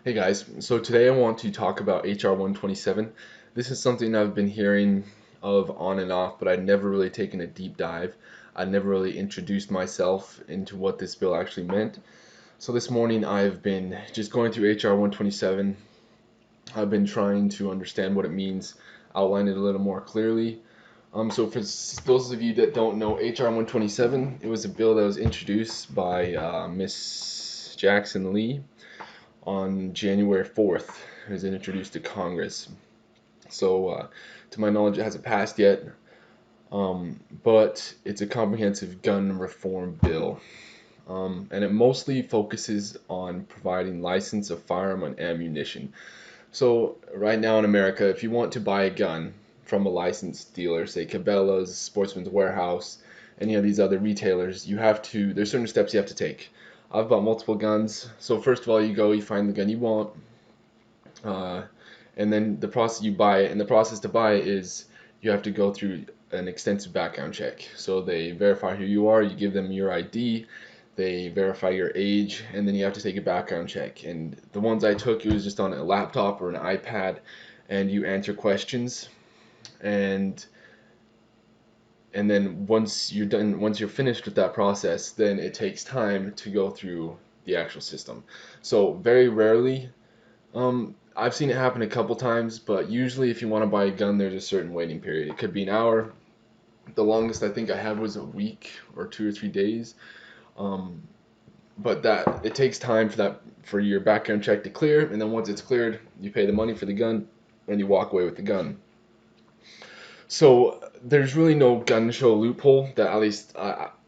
Hey guys, so today I want to talk about HR 127. This is something I've been hearing of on and off, but I'd never really taken a deep dive. I'd never really introduced myself into what this bill actually meant. So this morning I've been just going through HR 127. I've been trying to understand what it means, outline it a little more clearly. So for those of you that don't know, HR 127, it was a bill that was introduced by Miss Jackson Lee on January 4th. It was introduced to Congress. So, to my knowledge, it hasn't passed yet, but it's a comprehensive gun reform bill. And it mostly focuses on providing license of firearm and ammunition. So, right now in America, if you want to buy a gun from a licensed dealer, say Cabela's, Sportsman's Warehouse, any of these other retailers, there's certain steps you have to take. I've bought multiple guns. So first of all, you find the gun you want, uh, and then the process you buy it. And the process to buy it is you have to go through an extensive background check. So they verify who you are, you give them your ID, they verify your age, and then you have to take a background check. And the ones I took, it was just on a laptop or an iPad, and you answer questions, and then once you're finished with that process, then it takes time to go through the actual system. So very rarely, I've seen it happen a couple times, but usually if you want to buy a gun, there's a certain waiting period. It could be an hour. The longest I think I had was a week or 2 or 3 days. Um, but that it takes time for your background check to clear, and then once it's cleared, you pay the money for the gun, and you walk away with the gun. So there's really no gun show loophole that at least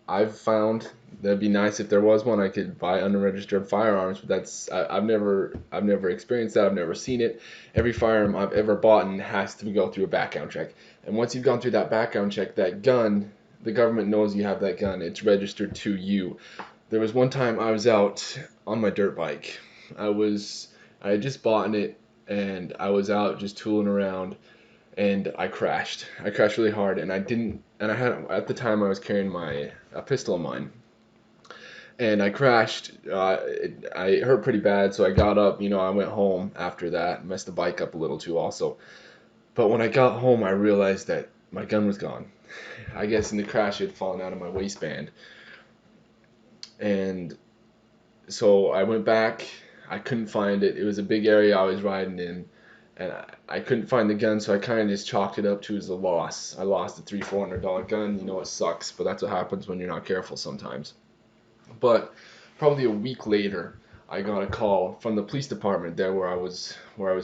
I've found. That'd be nice if there was one. I could buy unregistered firearms, but I've never experienced that. I've never seen it. Every firearm I've ever bought has to go through a background check. And once you've gone through that background check, that gun, the government knows you have that gun. It's registered to you. There was one time I was out on my dirt bike. I had just bought it, and I was out just tooling around, and I crashed. I crashed really hard, and I didn't. And I had at the time I was carrying a pistol of mine, and I crashed. I hurt pretty bad, so I got up. I went home after that. Messed the bike up a little too, also. But when I got home, I realized that my gun was gone. I guess in the crash, it had fallen out of my waistband, and so I went back. I couldn't find it. It was a big area I was riding in, and I couldn't find the gun, so I kind of just chalked it up to as a loss. I lost a $300-400 gun. It sucks, but that's what happens when you're not careful sometimes. But probably a week later, I got a call from the police department there where I was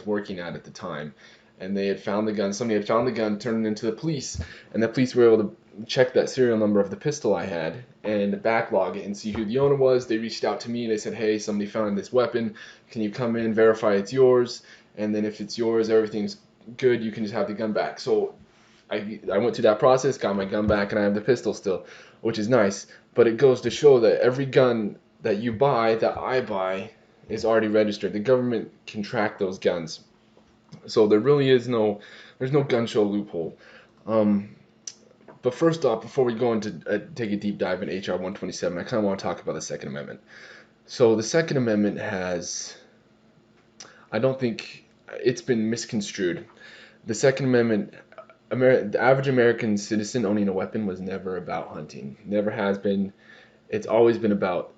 working at the time, and they had found the gun. Somebody had found the gun, turned it into the police, and the police were able to check that serial number of the pistol I had and backlog it and see who the owner was. They reached out to me. They said, "Hey, somebody found this weapon. Can you come in, verify it's yours? And then if it's yours, everything's good. You can just have the gun back." So I went through that process, got my gun back, and I have the pistol still, which is nice. But it goes to show that every gun that you buy, that I buy, is already registered. The government can track those guns. So there's no gun show loophole. Um, but first off, before we go into take a deep dive in HR 127, I kind of want to talk about the Second Amendment. So the Second Amendment I don't think it's been misconstrued. The Second Amendment, the average American citizen owning a weapon was never about hunting. Never has been. It's always been about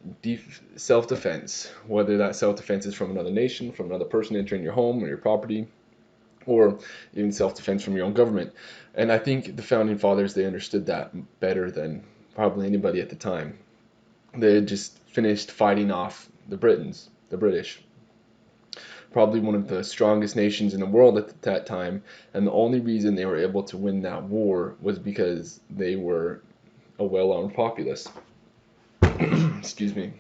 self-defense, whether that self-defense is from another nation, from another person entering your home or your property, or even self-defense from your own government. And I think the founding fathers, they understood that better than probably anybody at the time. They had just finished fighting off the British, probably one of the strongest nations in the world at that time, and the only reason they were able to win that war was because they were a well-armed populace. Excuse me.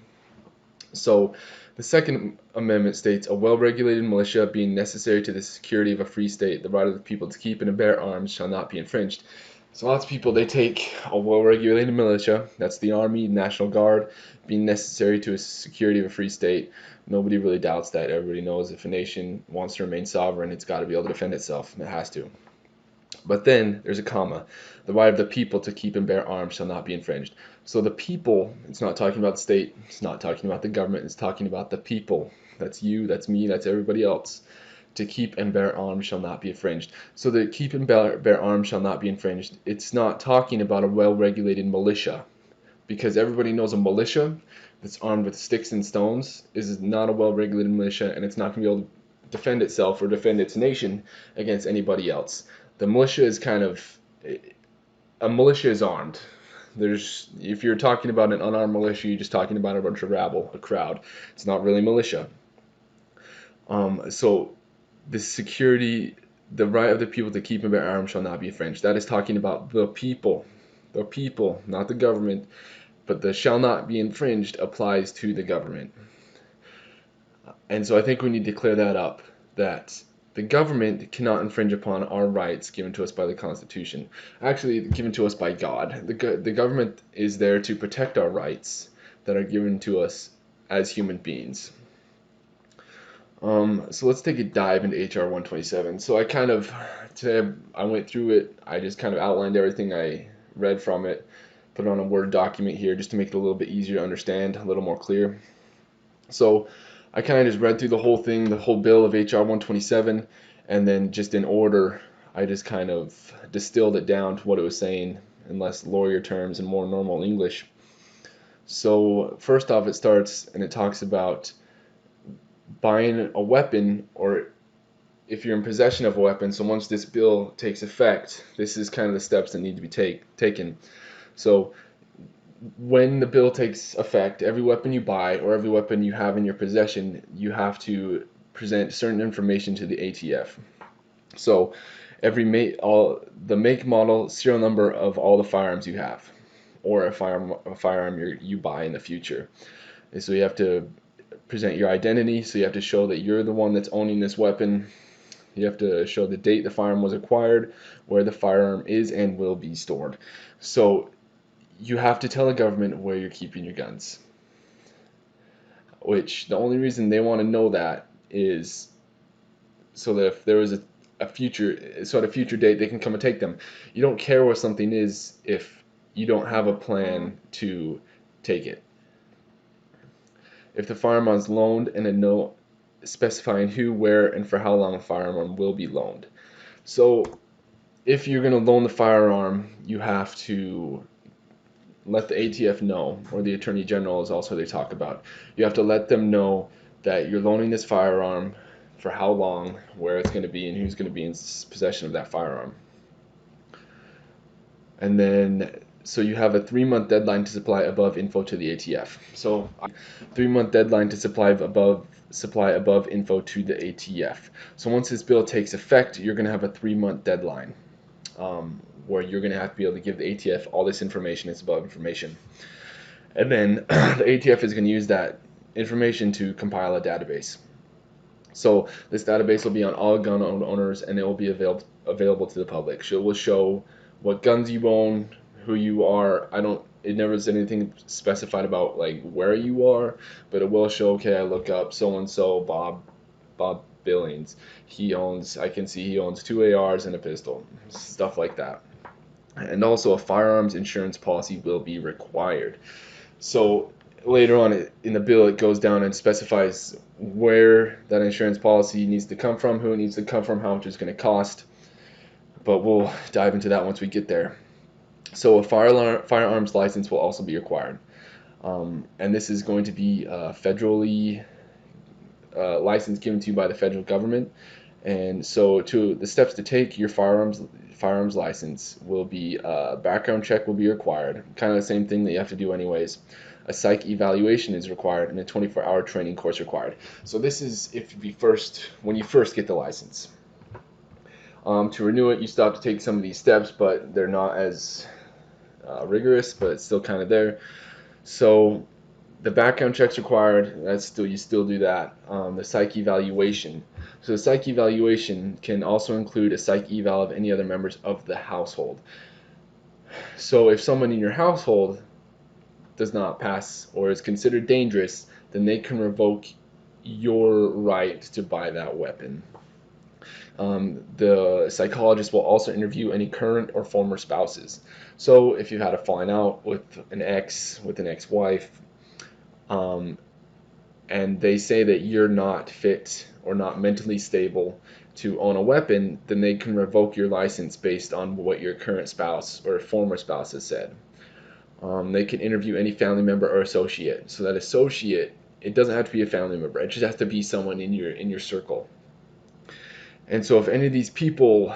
So, the Second Amendment states, "A well-regulated militia being necessary to the security of a free state, the right of the people to keep and bear arms shall not be infringed." So lots of people, they take a well-regulated militia, that's the Army, National Guard, being necessary to the security of a free state. Nobody really doubts that. Everybody knows if a nation wants to remain sovereign, it's got to be able to defend itself. It has to. But then there's a comma. "The right of the people to keep and bear arms shall not be infringed." So the people, it's not talking about the state, it's not talking about the government, it's talking about the people. That's you, that's me, that's everybody else. To keep and bear arms shall not be infringed. So the keep and bear arms shall not be infringed, it's not talking about a well-regulated militia, because everybody knows a militia that's armed with sticks and stones is not a well-regulated militia, and it's not going to be able to defend itself or defend its nation against anybody else. The militia is kind of, a militia is armed. If you're talking about an unarmed militia, you're just talking about a bunch of rabble, a crowd. It's not really militia. So the security, the right of the people to keep and bear arms shall not be infringed. That is talking about the people, not the government. But the shall not be infringed applies to the government. And so I think we need to clear that up, that the government cannot infringe upon our rights given to us by the Constitution. Actually, given to us by God. The government is there to protect our rights that are given to us as human beings. So let's take a dive into HR 127. So today I went through it. I just kind of outlined everything I read from it, put it on a Word document here just to make it a little bit easier to understand, a little more clear. So I kind of just read through the whole thing, the whole bill of HR 127, and then just in order, I just kind of distilled it down to what it was saying in less lawyer terms and more normal English. So first off, it starts and it talks about buying a weapon, or if you're in possession of a weapon. So once this bill takes effect, this is kind of the steps that need to be taken. So when the bill takes effect, every weapon you buy or every weapon you have in your possession, you have to present certain information to the ATF. So the make, model, serial number of all the firearms you have, or a firearm you buy in the future. And so you have to present your identity, so you have to show that you're the one that's owning this weapon. You have to show the date the firearm was acquired, where the firearm is and will be stored. So you have to tell the government where you're keeping your guns. Which the only reason they want to know that is so that if there was at a future date they can come and take them. You don't care where something is if you don't have a plan to take it. If the firearm is loaned and a note specifying who, where, and for how long a firearm will be loaned. So if you're going to loan the firearm, you have to let the ATF know, or the Attorney General is also they talk about. You have to let them know that you're loaning this firearm, for how long, where it's going to be, and who's going to be in possession of that firearm. And then, so you have a 3-month deadline to supply above info to the ATF. So 3-month deadline to supply above info to the ATF. So once this bill takes effect, you're going to have a 3-month deadline. Where you're going to have to be able to give the ATF all this information, it's above information. And then the ATF is going to use that information to compile a database. So this database will be on all gun owners, and it will be available to the public. It will show what guns you own, who you are. It never said anything specified about like where you are, but it will show, okay, I look up so and so, Bob Billings. I can see he owns 2 ARs and a pistol, stuff like that. And also a firearms insurance policy will be required. So later on in the bill, it goes down and specifies where that insurance policy needs to come from, who it needs to come from, how much it's going to cost. But we'll dive into that once we get there. So a firearms license will also be required. And this is going to be federally license given to you by the federal government. And so the steps to take your firearms license will be background check will be required, kind of the same thing that you have to do anyways. A psych evaluation is required, and a 24-hour training course required. So this is when you first get the license. To renew it, you still have to take some of these steps, but they're not as rigorous, but it's still kind of there. So the background check's required. You still do that. The psych evaluation. So the psych evaluation can also include a psych eval of any other members of the household. So if someone in your household does not pass or is considered dangerous, then they can revoke your right to buy that weapon. The psychologist will also interview any current or former spouses. So if you've had a falling out with an ex-wife, and they say that you're not fit or not mentally stable to own a weapon, then they can revoke your license based on what your current spouse or former spouse has said. They can interview any family member or associate. So that associate, it doesn't have to be a family member. It just has to be someone in your circle. And so if any of these people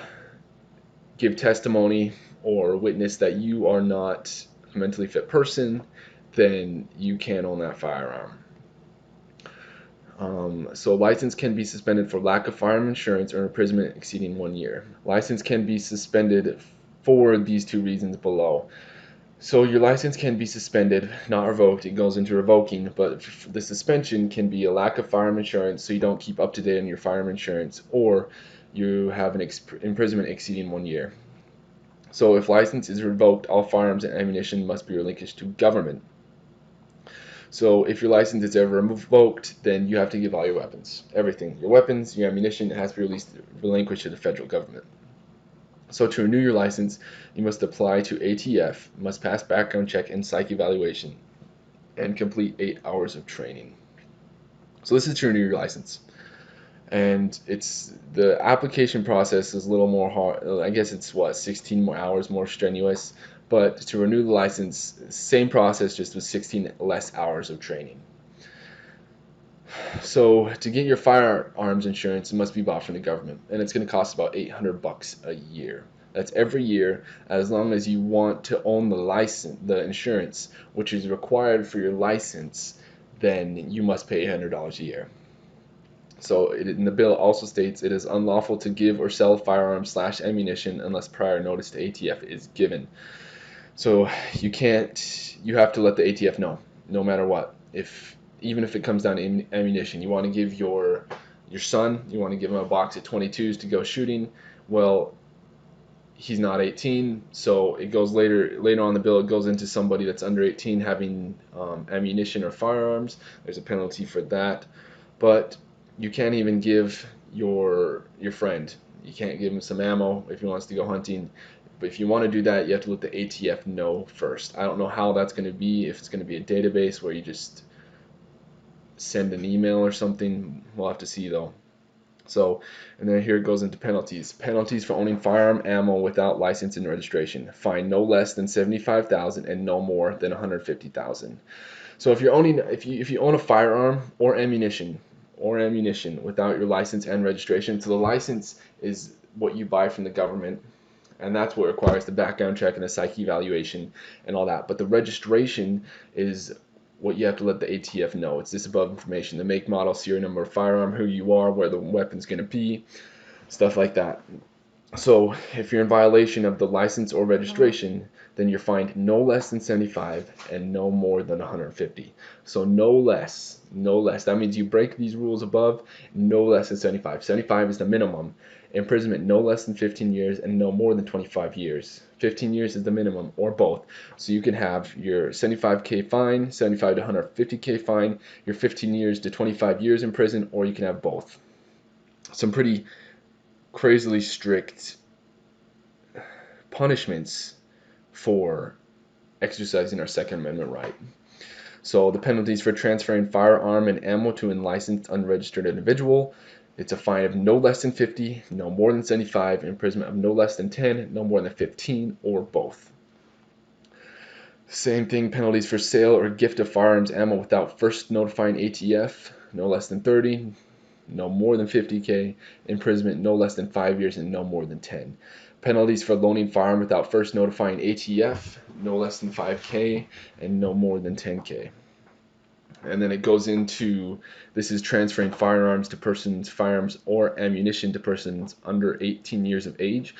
give testimony or witness that you are not a mentally fit person, then you can't own that firearm. So license can be suspended for lack of firearm insurance or imprisonment exceeding 1 year. License can be suspended for these two reasons below. So your license can be suspended, not revoked. It goes into revoking, but the suspension can be a lack of firearm insurance, so you don't keep up to date on your firearm insurance, or you have an imprisonment exceeding 1 year. So if license is revoked, all firearms and ammunition must be relinquished to government. So if your license is ever revoked, then you have to give all your weapons. Everything. Your weapons, your ammunition, has to be relinquished to the federal government. So to renew your license, you must apply to ATF, must pass background check and psych evaluation, and complete 8 hours of training. So this is to renew your license. And it's the application process is a little more hard. I guess it's 16 more hours more strenuous, but to renew the license, same process, just with 16 less hours of training. So to get your firearms insurance, it must be bought from the government, and it's going to cost about $800 a year. That's every year, as long as you want to own the license, the insurance, which is required for your license, then you must pay $800 a year. So in the bill also states it is unlawful to give or sell firearms / ammunition unless prior notice to ATF is given. So you have to let the ATF know, no matter what. Even if it comes down to ammunition, you want to give your son, you want to give him a box of 22s to go shooting. Well, he's not 18, so it goes later on in the bill. It goes into somebody that's under 18 having ammunition or firearms. There's a penalty for that, but you can't even give your friend. You can't give him some ammo if he wants to go hunting. But if you want to do that, you have to let the ATF know first. I don't know how that's going to be. If it's going to be a database where you just send an email or something, we'll have to see though. So, and then here it goes into penalties. Penalties for owning firearm ammo without license and registration. Fine no less than $75,000 and no more than $150,000. So if you own a firearm or ammunition without your license and registration, so the license is what you buy from the government, and that's what requires the background check and the psych evaluation and all that. But the registration is what you have to let the ATF know. It's this above information: the make, model, serial number of firearm, who you are, where the weapon's going to be, stuff like that. So if you're in violation of the license or registration, then you're fined no less than 75 and no more than 150. So no less. That means you break these rules above, no less than 75. 75 is the minimum. Imprisonment no less than 15 years and no more than 25 years. 15 years is the minimum, or both. So you can have your 75K fine, 75 to 150K fine, your 15 years to 25 years in prison, or you can have both. Some pretty crazily strict punishments for exercising our Second Amendment right. So the penalties for transferring firearm and ammo to an unlicensed, unregistered individual: it's a fine of no less than 50, no more than 75, imprisonment of no less than 10, no more than 15, or both. Same thing, penalties for sale or gift of firearms ammo without first notifying ATF: no less than 30, no more than 50K, imprisonment no less than 5 years and no more than 10. Penalties for loaning firearm without first notifying ATF: no less than 5K and no more than 10K. And then it goes into, this is transferring firearms or ammunition to persons under 18 years of age.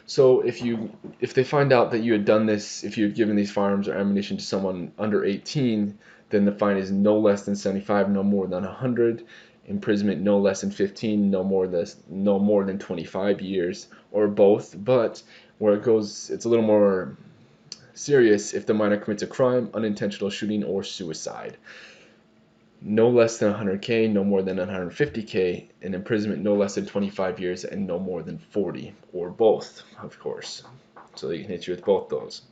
So if they find out that you had done this, if you had given these firearms or ammunition to someone under 18, then the fine is no less than 75, no more than 100. Imprisonment no less than 15, no more than 25 years, or both. But where it goes, it's a little more serious if the minor commits a crime, unintentional shooting, or suicide. No less than 100K, no more than 150K, and imprisonment no less than 25 years and no more than 40, or both, of course. So they can hit you with both those.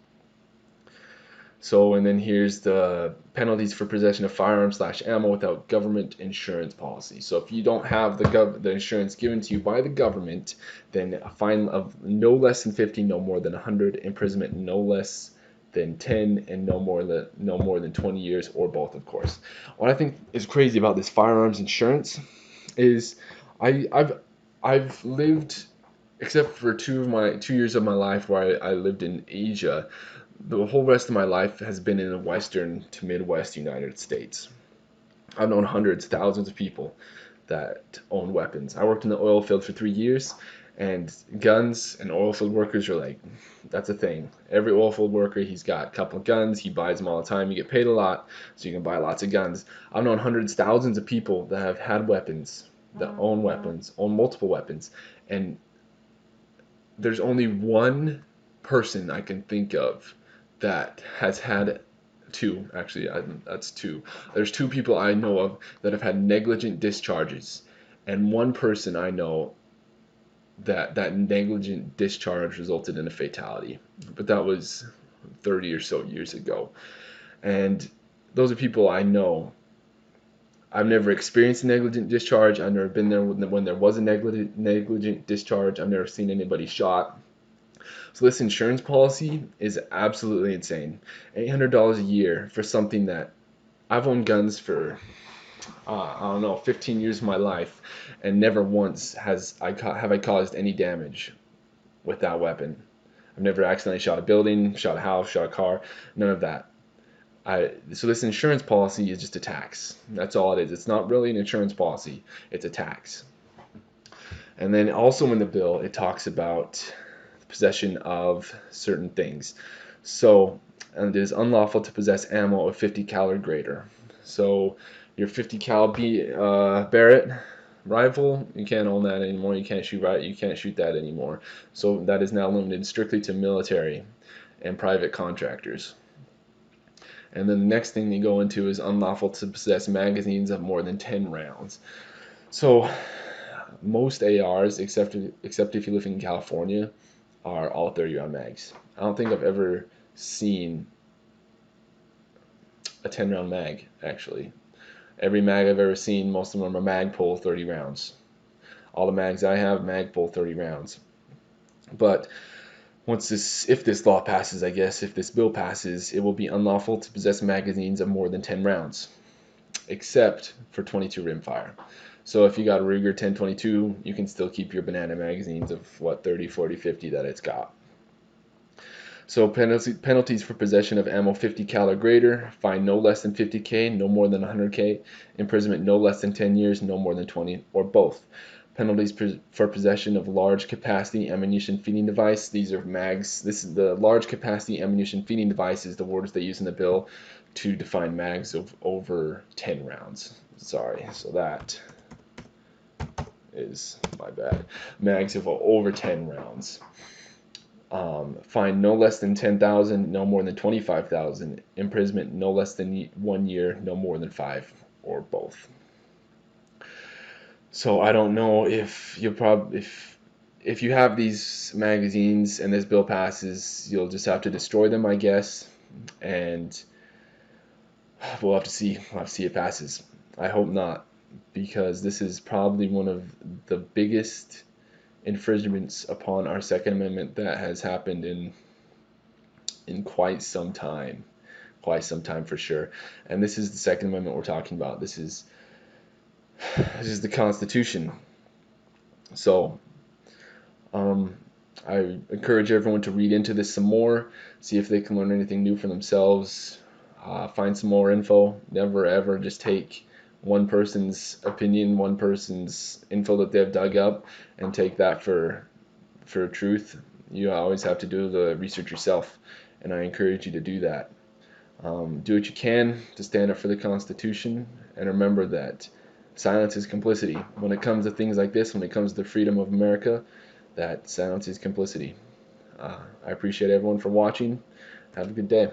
So, and then here's the penalties for possession of firearms slash ammo without government insurance policy. So if you don't have the insurance given to you by the government, then a fine of no less than 50, no more than 100, imprisonment no less than 10, and no more than 20 years, or both, of course. What I think is crazy about this firearms insurance is I've lived, except for 2 years of my life where I lived in Asia, the whole rest of my life has been in the western to Midwest United States. I've known hundreds, thousands of people that own weapons. I worked in the oil field for 3 years, and guns and oil field workers are like, that's a thing. Every oil field worker, he's got a couple of guns, he buys them all the time, you get paid a lot, so you can buy lots of guns. I've known hundreds, thousands of people that have had weapons, own multiple weapons, and there's only one person I can think of that has had two, actually, that's two. There's two people I know of that have had negligent discharges, and one person I know that negligent discharge resulted in a fatality. But that was 30 or so years ago. And those are people I know. I've never experienced a negligent discharge. I've never been there when there was a negligent discharge. I've never seen anybody shot. So this insurance policy is absolutely insane. $800 a year for something that I've owned guns for, I don't know, 15 years of my life, and never once have I caused any damage with that weapon. I've never accidentally shot a building, shot a house, shot a car, none of that. So this insurance policy is just a tax. That's all it is. It's not really an insurance policy. It's a tax. And then also in the bill, it talks about possession of certain things. So, and it is unlawful to possess ammo of 50 cal or greater. So, your 50 cal Barrett rifle, you can't own that anymore. You can't shoot that anymore. So that is now limited strictly to military and private contractors. And then the next thing they go into is unlawful to possess magazines of more than 10 rounds. So most ARs, except if you live in California, are all 30 round mags. I don't think I've ever seen a 10 round mag, actually. Every mag I've ever seen, most of them are Magpul 30 rounds. All the mags I have, Magpul 30 rounds. But if this law passes, I guess, if this bill passes, it will be unlawful to possess magazines of more than 10 rounds, except for 22 rimfire. So if you got a Ruger 1022, you can still keep your banana magazines of 30, 40, 50 that it's got. So penalties for possession of ammo 50 cal or greater: fine no less than 50K, no more than 100K, imprisonment no less than 10 years, no more than 20, or both. Penalties for possession of large capacity ammunition feeding device. These are mags. This is the large capacity ammunition feeding device is the words they use in the bill to define mags of over 10 rounds. Sorry, so that is my bad. Mags of over 10 rounds. Fine no less than 10,000, no more than 25,000. Imprisonment no less than 1 year, no more than 5, or both. So I don't know if if you have these magazines and this bill passes, you'll just have to destroy them, I guess, and we'll have to see. We'll have to see it passes. I hope not, because this is probably one of the biggest infringements upon our Second Amendment that has happened in quite some time for sure. And this is the Second Amendment we're talking about. This is the Constitution. So I encourage everyone to read into this some more, see if they can learn anything new for themselves, find some more info. Never ever just take one person's opinion, one person's info that they've dug up, and take that for truth. You always have to do the research yourself, and I encourage you to do that. Do what you can to stand up for the Constitution, and remember that silence is complicity. When it comes to things like this, when it comes to the freedom of America, that silence is complicity. I appreciate everyone for watching. Have a good day.